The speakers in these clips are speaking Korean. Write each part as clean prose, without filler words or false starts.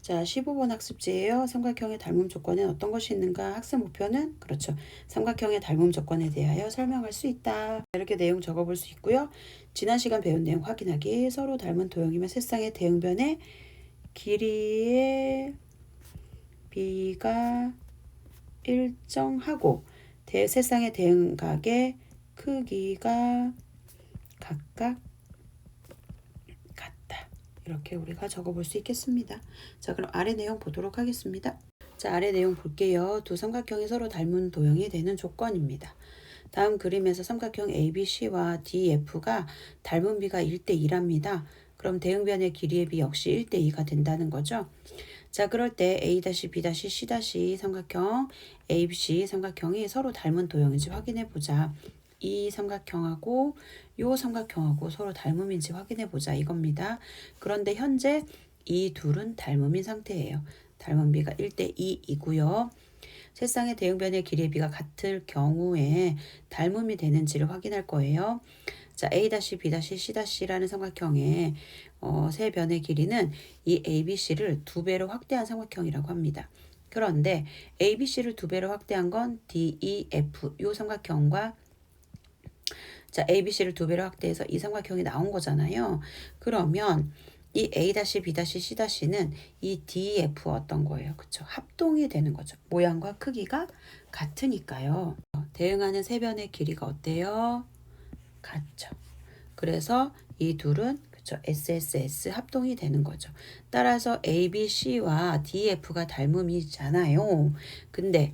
자, 15번 학습지예요. 삼각형의 닮음 조건엔 어떤 것이 있는가? 학습 목표는 그렇죠. 삼각형의 닮음 조건에 대하여 설명할 수 있다. 이렇게 내용 적어볼 수 있고요. 지난 시간 배운 내용 확인하기. 서로 닮은 도형이면 세쌍의 대응변의 길이의 비가 일정하고 세쌍의 대응각의 크기가 각각 같다. 이렇게 우리가 적어볼 수 있겠습니다. 자, 그럼 아래 내용 보도록 하겠습니다. 자, 아래 내용 볼게요. 두 삼각형이 서로 닮은 도형이 되는 조건입니다. 다음 그림에서 삼각형 ABC와 DF가 닮은 비가 1대2랍니다. 그럼 대응변의 길이의 비 역시 1대2가 된다는 거죠. 자, 그럴 때 A-B-C- 삼각형, ABC 삼각형이 서로 닮은 도형인지 확인해 보자. 이 삼각형하고 요 삼각형하고 서로 닮음인지 확인해 보자 이겁니다. 그런데 현재 이 둘은 닮음인 상태예요. 닮은 비가 1대2이고요. 세쌍의 대응변의 길이의 비가 같을 경우에 닮음이 되는지를 확인할 거예요. 자, A-B-C-C라는 삼각형의 세 변의 길이는 이 ABC를 두 배로 확대한 삼각형이라고 합니다. 그런데 ABC를 두 배로 확대한 건 DEF 요 삼각형과 자, ABC를 두 배로 확대해서 이 삼각형이 나온 거잖아요. 그러면 이 A-B-C-는 이 DF 어떤 거예요? 그쵸? 합동이 되는 거죠. 모양과 크기가 같으니까요. 대응하는 세 변의 길이가 어때요? 같죠. 그래서 이 둘은 그쵸? SSS 합동이 되는 거죠. 따라서 ABC와 DF가 닮음이잖아요. 근데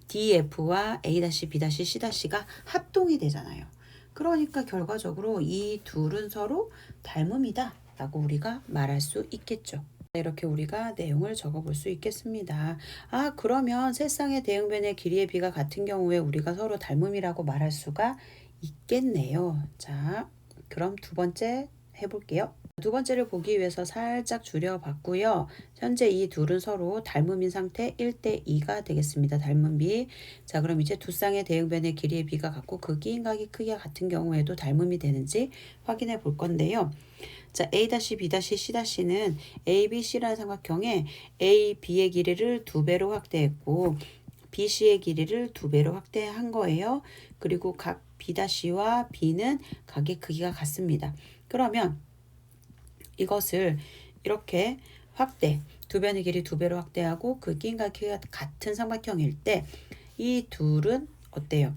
DF와 A-B-C-가 합동이 되잖아요. 그러니까 결과적으로 이 둘은 서로 닮음이다 라고 우리가 말할 수 있겠죠. 이렇게 우리가 내용을 적어볼 수 있겠습니다. 아, 그러면 세쌍의 대응변의 길이의 비가 같은 경우에 우리가 서로 닮음이라고 말할 수가 있겠네요. 자, 그럼 두 번째 해볼게요. 두 번째를 보기 위해서 살짝 줄여봤고요. 현재 이 둘은 서로 닮음인 상태 1대2가 되겠습니다. 닮은 비. 자, 그럼 이제 두 쌍의 대응변의 길이의 비가 같고 그 기인각의 크기가 같은 경우에도 닮음이 되는지 확인해 볼 건데요. 자, A-B-C-는 ABC라는 삼각형에 A, B의 길이를 두 배로 확대했고 BC의 길이를 두 배로 확대한 거예요. 그리고 각 B-와 B는 각의 크기가 같습니다. 그러면 이것을 이렇게 두 변의 길이 두 배로 확대하고 그 끼인각 크기가 같은 삼각형일 때 이 둘은 어때요?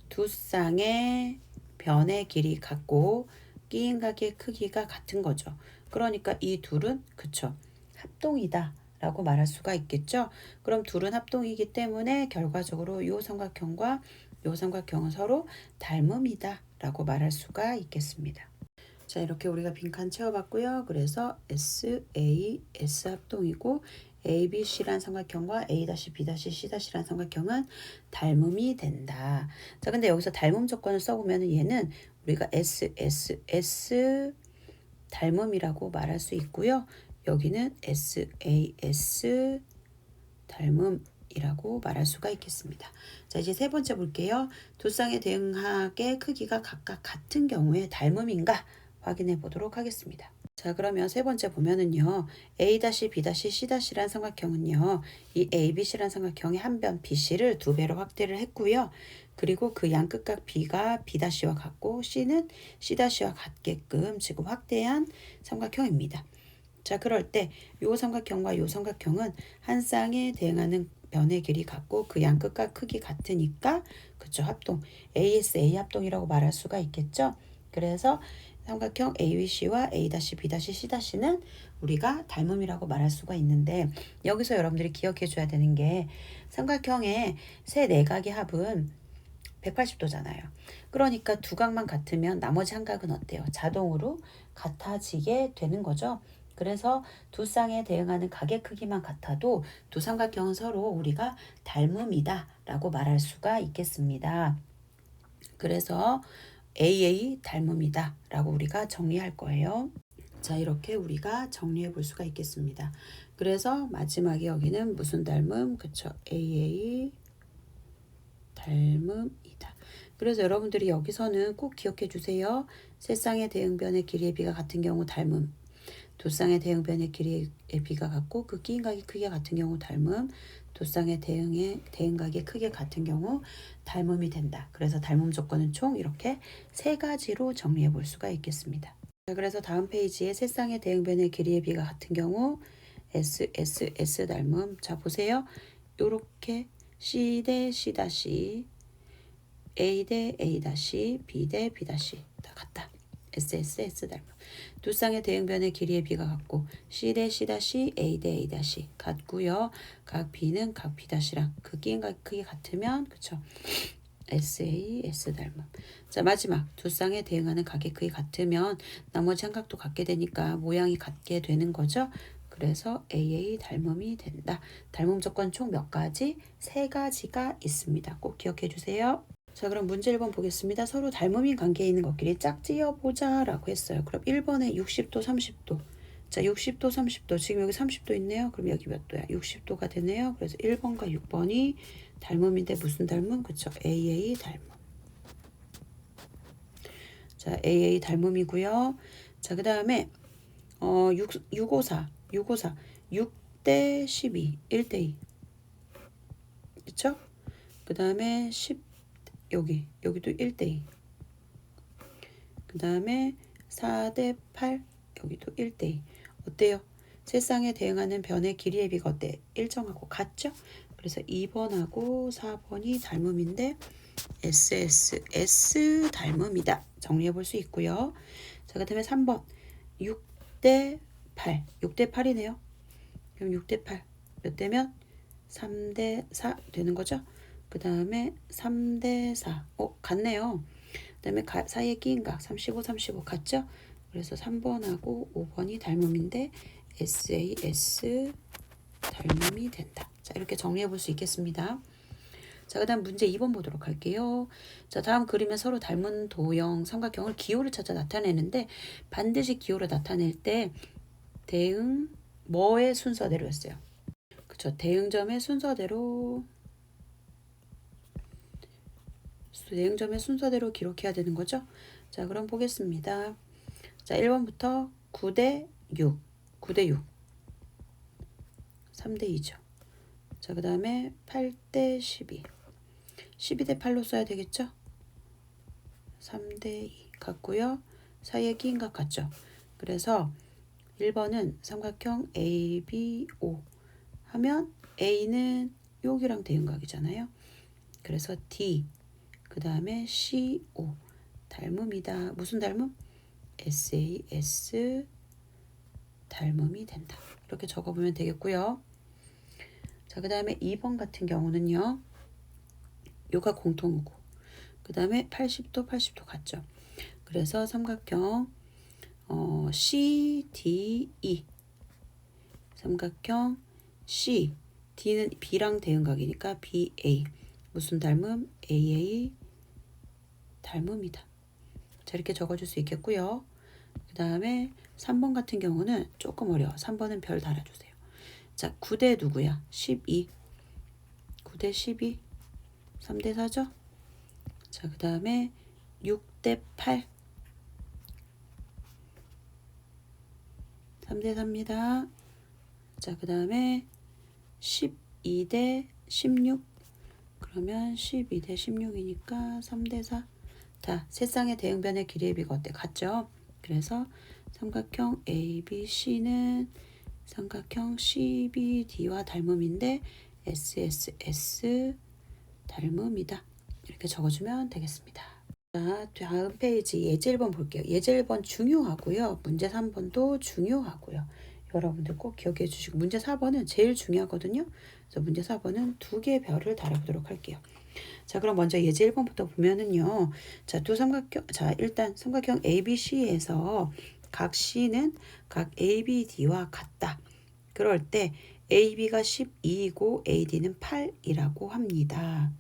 두 쌍의 변의 길이 같고 끼인각의 크기가 같은 거죠. 그러니까 이 둘은 그쵸 합동이다 라고 말할 수가 있겠죠. 그럼 둘은 합동이기 때문에 결과적으로 이 삼각형과 이 삼각형은 서로 닮음이다 라고 말할 수가 있겠습니다. 자, 이렇게 우리가 빈칸 채워봤고요. 그래서 SAS 합동이고 ABC란 삼각형과 A-B-C-란 삼각형은 닮음이 된다. 자, 근데 여기서 닮음 조건을 써보면 얘는 우리가 SSS 닮음이라고 말할 수 있고요. 여기는 SAS 닮음이라고 말할 수가 있겠습니다. 자, 이제 세 번째 볼게요. 두 쌍의 대응학의 크기가 각각 같은 경우에 닮음인가 확인해 보도록 하겠습니다. 자, 그러면 세 번째 보면은요. A-B-C-란 삼각형은요. 이 ABC란 삼각형의 한 변 BC를 두 배로 확대를 했고요. 그리고 그 양끝각 B가 B-와 같고 C는 C-와 같게끔 지금 확대한 삼각형입니다. 자, 그럴 때 요 삼각형과 요 삼각형은 한 쌍에 대응하는 변의 길이 같고 그 양끝과 크기 같으니까 그쵸 합동 ASA 합동이라고 말할 수가 있겠죠. 그래서 삼각형 ABC와 A-B-C-는 우리가 닮음이라고 말할 수가 있는데 여기서 여러분들이 기억해 줘야 되는 게 삼각형의 세 내각의 합은 180도잖아요. 그러니까 두 각만 같으면 나머지 한 각은 어때요? 자동으로 같아지게 되는 거죠. 그래서 두 쌍에 대응하는 각의 크기만 같아도 두 삼각형은 서로 우리가 닮음이다 라고 말할 수가 있겠습니다. 그래서 AA 닮음이다 라고 우리가 정리할 거예요. 자, 이렇게 우리가 정리해 볼 수가 있겠습니다. 그래서 마지막에 여기는 무슨 닮음? 그쵸? AA 닮음이다. 그래서 여러분들이 여기서는 꼭 기억해 주세요. 세 쌍의 대응변의 길이의 비가 같은 경우 닮음. 두 쌍의 대응변의 길이의 b가 같고 그 끼인각의 크기가 같은 경우 닮음, 두 쌍의 대응각의 크기 같은 경우 닮음이 된다. 그래서 닮음 조건은 총 이렇게 세 가지로 정리해 볼 수가 있겠습니다. 자, 그래서 다음 페이지에 세 쌍의 대응변의 길이의 b가 같은 경우 S 닮음. 자, 보세요. 요렇게 C 대 C 다시, A 대 A 다시, B 대 B 다시 다 같다. S 닮음. 두 쌍의 대응변의 길이의 b가 같고 C 대 C 다시, A 대 A 다시 같고요. 각 B는 각 B 다시랑 그 끼인각 크기 같으면 그쵸? S 닮음. 자, 마지막 두 쌍에 대응하는 각의 크기 같으면 나머지 한 각도 같게 되니까 모양이 같게 되는 거죠. 그래서 AA 닮음이 된다. 닮음 조건 총 몇 가지? 세 가지가 있습니다. 꼭 기억해 주세요. 자, 그럼 문제 1번 보겠습니다. 서로 닮음인 관계에 있는 것끼리 짝지어 보자 라고 했어요. 그럼 1번에 60도 30도. 자, 60도 30도. 지금 여기 30도 있네요. 그럼 여기 몇 도야? 60도가 되네요. 그래서 1번과 6번이 닮음인데 무슨 닮음? 그쵸? AA 닮음. 자, AA 닮음이고요. 자, 그 다음에 654 6대 12 1대2 그쵸? 그 다음에 10 여기도 1대2 그 다음에 4대 8 여기도 1대2 어때요? 세 쌍에 대응하는 변의 길이의 비가 어때? 일정하고 같죠? 그래서 2번하고 4번이 닮음인데 S 닮음이다. 정리해 볼 수 있고요. 자, 그 다음에 3번 6대 8 6대 8이네요. 그럼 6대 8 몇 대면? 3대 4 되는 거죠? 그 다음에 3대 4 같네요. 그 다음에 사이에 끼인 각 35 같죠? 그래서 3번하고 5번이 닮음인데 SAS 닮음이 된다. 자, 이렇게 정리해 볼 수 있겠습니다. 자, 그 다음 문제 2번 보도록 할게요. 자, 다음 그림에 서로 닮은 도형 삼각형을 기호를 찾아 나타내는데 반드시 기호를 나타낼 때 대응 뭐의 순서대로였어요. 그쵸? 대응점의 순서대로 기록해야 되는 거죠. 자, 그럼 보겠습니다. 자, 1번부터 9대 6 3대 2죠. 자, 그 다음에 8대 12대 8로 써야 되겠죠. 3대 2 같고요. 사이에 끼인 각 같죠. 그래서 1번은 삼각형 ABO 하면 A는 여기랑 대응각이잖아요. 그래서 D 그 다음에 CO 닮음이다. 무슨 닮음? SAS 닮음이 된다. 이렇게 적어보면 되겠고요. 자, 그 다음에 2번 같은 경우는요. 요가 공통이고 그 다음에 80도 같죠. 그래서 삼각형 CDE 삼각형 C D는 B랑 대응각이니까 BA 무슨 닮음? AA 닮음이다. 자, 이렇게 적어줄 수 있겠고요. 그 다음에 3번 같은 경우는 조금 어려워. 3번은 별 달아주세요. 자, 9대 누구야? 12 9대 12 3대 4죠? 자, 그 다음에 6대 8 3대 4입니다. 자, 그 다음에 12대 16 그러면 12대 16이니까 3대 4 다 세 쌍의 대응변의 길이의 비가 어때? 같죠? 그래서 삼각형 ABC는 삼각형 CBD와 닮음인데 SSS 닮음이다. 이렇게 적어주면 되겠습니다. 자, 다음 페이지 예제 1번 볼게요. 예제 1번 중요하고요. 문제 3번도 중요하고요. 여러분들 꼭 기억해 주시고 문제 4번은 제일 중요하거든요. 그래서 문제 4번은 2개의 별을 달아보도록 할게요. 자, 그럼 먼저 예제 1번부터 보면은요. 자, 일단 삼각형 ABC에서 각 C는 각 ABD와 같다. 그럴 때 AB가 12이고 AD는 8이라고 합니다.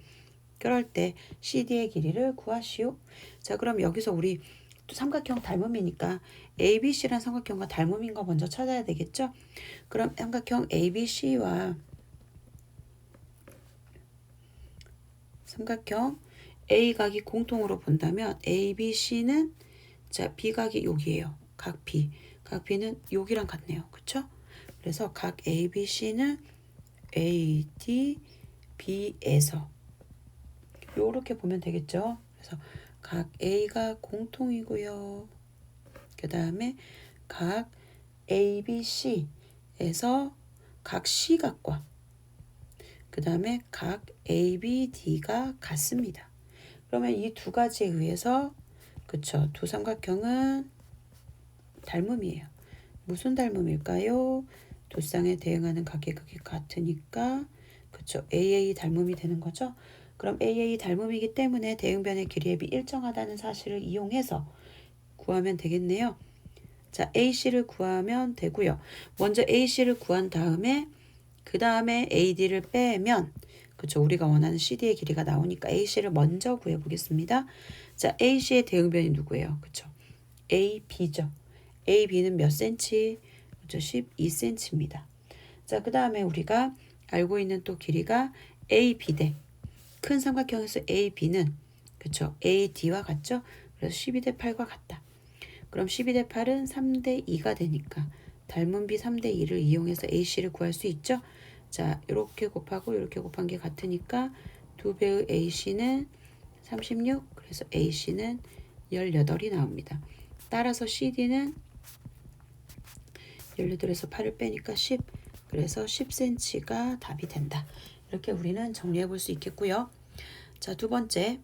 그럴 때 CD의 길이를 구하시오. 자, 그럼 여기서 우리 삼각형 닮음이니까 ABC란 삼각형과 닮음인 거 먼저 찾아야 되겠죠? 그럼 삼각형 ABC와 삼각형 A각이 공통으로 본다면 ABC는 자, B각이 여기에요. 각 B. 각 B는 여기랑 같네요. 그쵸? 그래서 각 ABC는 AD, B에서 요렇게 보면 되겠죠. 그래서 각 A가 공통이고요. 그 다음에 각 ABC에서 각 C각과 그 다음에 각 ABD가 같습니다. 그러면 이 두 가지에 의해서 그쵸, 두 삼각형은 닮음이에요. 무슨 닮음일까요? 두 쌍에 대응하는 각의 극이 같으니까 그쵸, AA 닮음이 되는 거죠. 그럼 AA 닮음이기 때문에 대응변의 길이의 일정하다는 사실을 이용해서 구하면 되겠네요. 자, AC를 구하면 되고요. 먼저 AC를 구한 다음에 그 다음에 AD를 빼면 그쵸, 우리가 원하는 CD의 길이가 나오니까 AC를 먼저 구해보겠습니다. 자, AC의 대응변이 누구예요? 그쵸, AB죠. AB는 몇 cm? 그쵸, 12cm입니다. 자, 그 다음에 우리가 알고 있는 또 길이가 AB대 큰 삼각형에서 AB는 그쵸, AD와 같죠? 그래서 12대 8과 같다. 그럼 12대 8은 3대 2가 되니까 닮은 B 3대 2를 이용해서 AC를 구할 수 있죠? 자, 이렇게 곱하고 이렇게 곱한 게 같으니까 2배의 AC는 36, 그래서 AC는 18이 나옵니다. 따라서 CD는 18에서 8을 빼니까 10, 그래서 10cm가 답이 된다. 이렇게 우리는 정리해 볼 수 있겠고요. 자, 두 번째.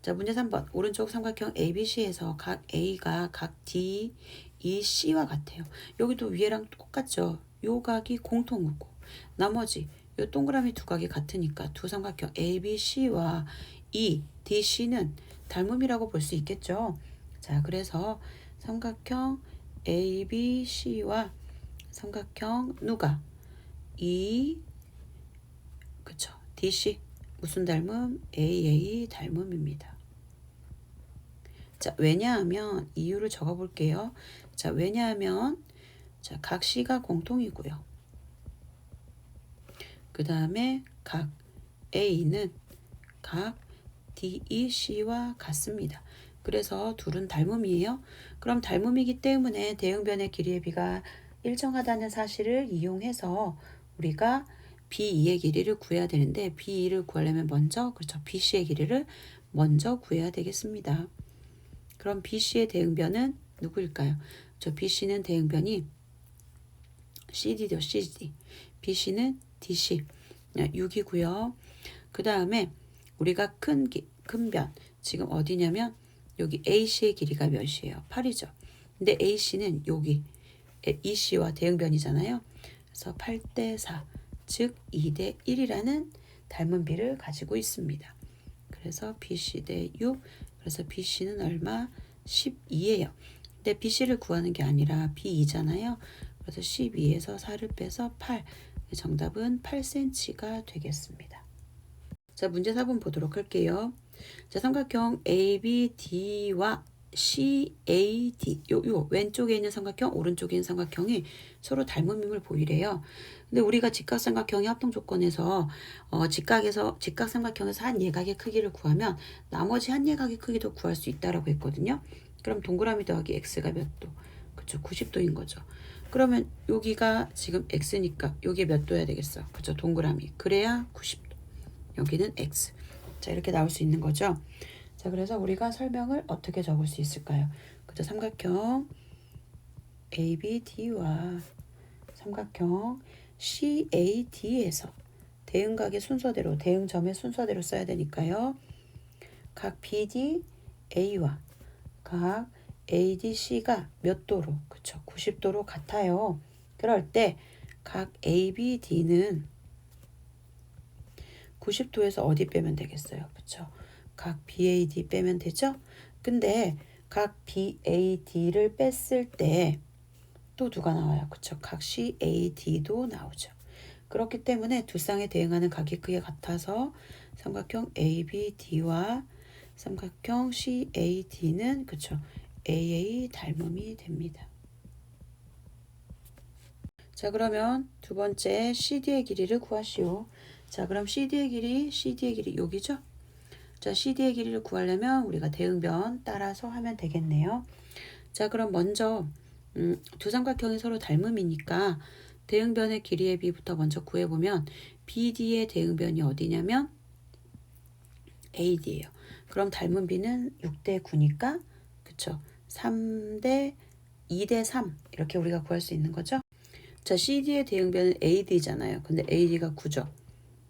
자, 문제 3번. 오른쪽 삼각형 ABC에서 각 A가 각 D, E, C와 같아요. 여기도 위에랑 똑같죠. 요 각이 공통이고 나머지 요 동그라미 두 각이 같으니까 두 삼각형 ABC와 E, DC는 닮음이라고 볼 수 있겠죠. 자, 그래서 삼각형 ABC와 삼각형 누가? E, 그쵸, DC 무슨 닮음? AA 닮음입니다. 자, 왜냐하면 이유를 적어 볼게요. 자, 왜냐하면 자, 각 C가 공통이고요. 그 다음에 각 A는 각 DEC와 같습니다. 그래서 둘은 닮음이에요. 그럼 닮음이기 때문에 대응변의 길이의 비가 일정하다는 사실을 이용해서 우리가 B2의 길이를 구해야 되는데 B2를 구하려면 먼저 그렇죠, BC의 길이를 먼저 구해야 되겠습니다. 그럼 BC의 대응변은 누구일까요? 저 BC는 대응변이 CD죠. CD. BC는 DC. 6이고요. 그 다음에 우리가 큰 변. 지금 어디냐면 여기 AC의 길이가 몇이에요? 8이죠. 근데 AC는 여기 EC와 대응변이잖아요. 그래서 8대 4, 즉 2대 1이라는 닮은 비를 가지고 있습니다. 그래서 BC 대 6, 그래서 BC는 얼마? 12예요. 근데 BC를 구하는 게 아니라 B2잖아요. 그래서 12에서 4를 빼서 8. 정답은 8cm가 되겠습니다. 자, 문제 4번 보도록 할게요. 자, 삼각형 ABD와 CAD 요 왼쪽에 있는 삼각형, 오른쪽에 있는 삼각형이 서로 닮음임을 보이래요. 근데 우리가 직각삼각형의 합동 조건에서 직각삼각형에서 한 예각의 크기를 구하면 나머지 한 예각의 크기도 구할 수 있다라고 했거든요. 그럼 동그라미 더하기 x가 몇 도? 그쵸, 90도인 거죠. 그러면 여기가 지금 x니까 여기에 몇 도야 되겠어? 그쵸, 동그라미. 그래야 90도. 여기는 x. 자, 이렇게 나올 수 있는 거죠. 자, 그래서 우리가 설명을 어떻게 적을 수 있을까요? 그죠, 삼각형 ABD와 삼각형 CAD에서 대응각의 순서대로, 대응점의 순서대로 써야 되니까요. 각 BD A와 각 ADC가 몇 도로? 그쵸, 90도로 같아요. 그럴 때 각 ABD는 90도에서 어디 빼면 되겠어요? 그쵸, 각 BAD 빼면 되죠? 근데 각 BAD를 뺐을 때 또 누가 나와요? 그쵸, 각 CAD도 나오죠. 그렇기 때문에 두 쌍에 대응하는 각이 크게 같아서 삼각형 ABD와 삼각형 CAD는 그쵸, AA 닮음이 됩니다. 자, 그러면 두 번째 CD의 길이를 구하시오. 자, 그럼 CD의 길이 여기죠? 자, CD의 길이를 구하려면 우리가 대응변 따라서 하면 되겠네요. 자, 그럼 먼저 두 삼각형이 서로 닮음이니까 대응변의 길이의 b부터 먼저 구해보면 BD의 대응변이 어디냐면 AD예요. 그럼 닮은 b는 6대 9니까 그쵸? 3대 2대 3 이렇게 우리가 구할 수 있는 거죠. 자, CD의 대응변은 AD잖아요. 근데 AD가 9죠.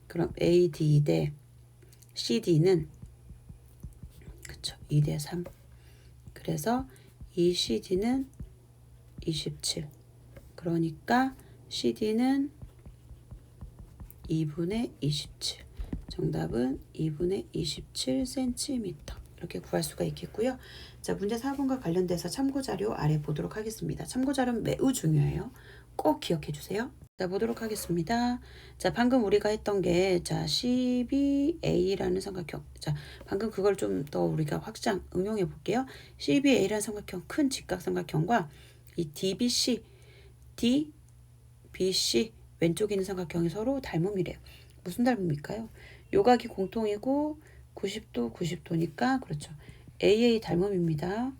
그럼 AD 대 CD는 그쵸? 2대 3. 그래서 이 CD는 27. 그러니까 CD는 2분의 27. 정답은 2분의 27cm. 이렇게 구할 수가 있겠고요. 자, 문제 4번과 관련돼서 참고자료 아래 보도록 하겠습니다. 참고자료는 매우 중요해요. 꼭 기억해 주세요. 자, 보도록 하겠습니다. 자, 방금 우리가 했던 게, 자, CBA라는 삼각형. 자, 방금 그걸 좀 더 우리가 확장, 응용해 볼게요. CBA라는 삼각형, 큰 직각삼각형과 이 DBC, DBC, 왼쪽에 있는 삼각형이 서로 닮음이래요. 무슨 닮음일까요? 요각이 공통이고 90도, 90도니까, 그렇죠. AA 닮음입니다.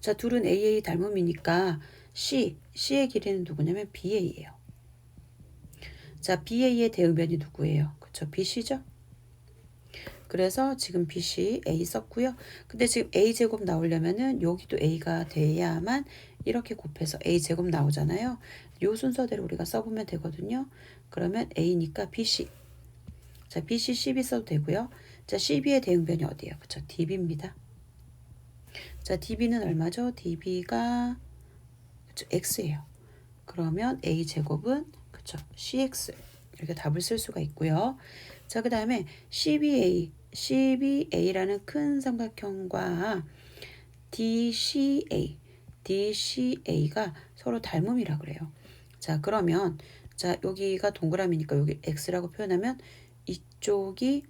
자, 둘은 AA 닮음이니까 C의 길이는 누구냐면 BA예요. 자, BA의 대응변이 누구예요? 그쵸, BC죠? 그래서 지금 BC, A 썼고요. 근데 지금 A제곱 나오려면은 여기도 A가 돼야만 이렇게 곱해서 A제곱 나오잖아요. 요 순서대로 우리가 써보면 되거든요. 그러면 A니까 BC. 자, BC, CB 써도 되고요. 자, CB의 대응변이 어디예요? 그쵸, DB입니다. 자, DB는 얼마죠? DB가 그쵸, X예요. 그러면 A제곱은 그쵸, CX. 이렇게 답을 쓸 수가 있고요. 자, 그 다음에 CBA라는 큰 삼각형과 DCA가 서로 닮음이라 그래요. 자, 그러면 자, 여기가 동그라미니까 여기 X라고 표현하면 이쪽이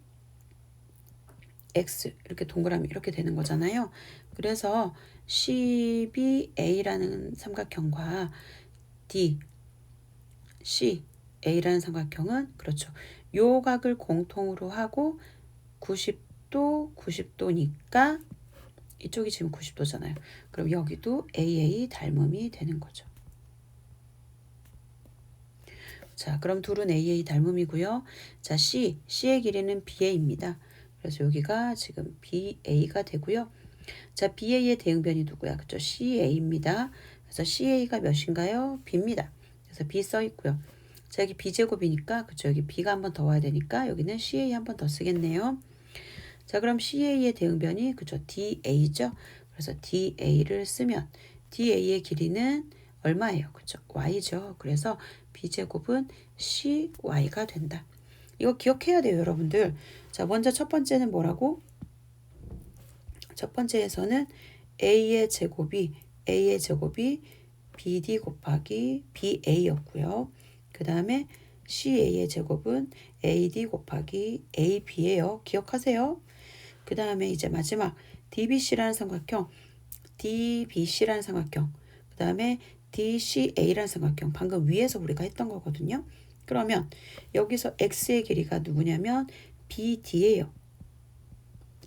X 이렇게 동그라미 이렇게 되는 거잖아요. 그래서 CBA라는 삼각형과 DCA라는 삼각형은 그렇죠. 요 각을 공통으로 하고 90도, 90도니까 이쪽이 지금 90도잖아요. 그럼 여기도 AA 닮음이 되는 거죠. 자, 그럼 둘은 AA 닮음이고요. 자, C의 길이는 BA입니다. 그래서 여기가 지금 BA가 되고요. 자, BA의 대응변이 누구야? 그쵸? CA입니다. 그래서 CA가 몇인가요? B입니다. 그래서 B 써 있고요. 자, 여기 B제곱이니까, 그쵸? 여기 B가 한 번 더 와야 되니까 여기는 CA 한 번 더 쓰겠네요. 자, 그럼 CA의 대응변이, 그쵸? DA죠? 그래서 DA를 쓰면 DA의 길이는 얼마예요? 그쵸? Y죠? 그래서 B제곱은 CY가 된다. 이거 기억해야 돼요, 여러분들. 자, 먼저 첫 번째는 뭐라고? 첫 번째에서는 A의 제곱이 BD 곱하기 BA였고요. 그 다음에 CA의 제곱은 AD 곱하기 AB예요. 기억하세요. 그 다음에 이제 마지막 DBC라는 삼각형, 그 다음에 DCA라는 삼각형, 방금 위에서 우리가 했던 거거든요. 그러면 여기서 X의 길이가 누구냐면 BD예요.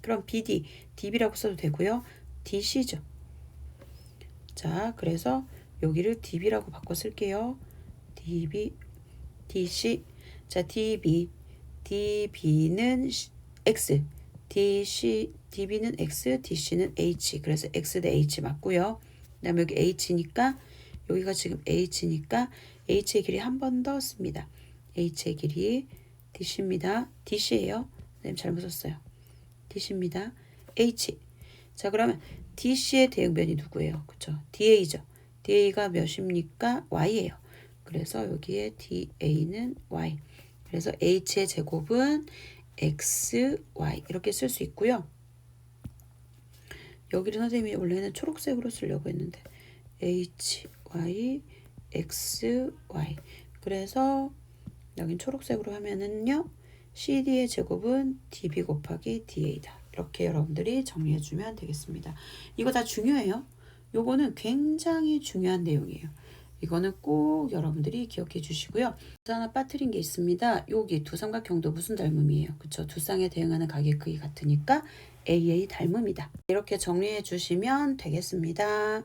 그럼 BD, DB라고 써도 되고요. DC죠. 자, 그래서 여기를 DB라고 바꿔 쓸게요. DB, DC. 자, DB는 X, DB는 X, DC는 H. 그래서 X 대 H 맞고요. 그 다음에 여기 H니까, 여기가 지금 H니까 H의 길이 한 번 더 씁니다. H의 길이 DC입니다. DC예요. 선생님 잘못 썼어요. DC입니다. H. 자, 그러면 DC의 대응변이 누구예요? 그쵸? DA죠. DA가 몇입니까? Y예요. 그래서 여기에 DA는 Y. 그래서 H의 제곱은 XY. 이렇게 쓸 수 있고요. 여기를 선생님이 원래는 초록색으로 쓰려고 했는데 HY, XY. 그래서 여긴 초록색으로 하면은요. CD의 제곱은 DB 곱하기 DA다. 이렇게 여러분들이 정리해주면 되겠습니다. 이거 다 중요해요. 요거는 굉장히 중요한 내용이에요. 이거는 꼭 여러분들이 기억해 주시고요. 하나 빠뜨린 게 있습니다. 여기 두 삼각형도 무슨 닮음이에요? 그쵸? 두 쌍에 대응하는 각의 크기 같으니까 AA 닮음이다. 이렇게 정리해 주시면 되겠습니다.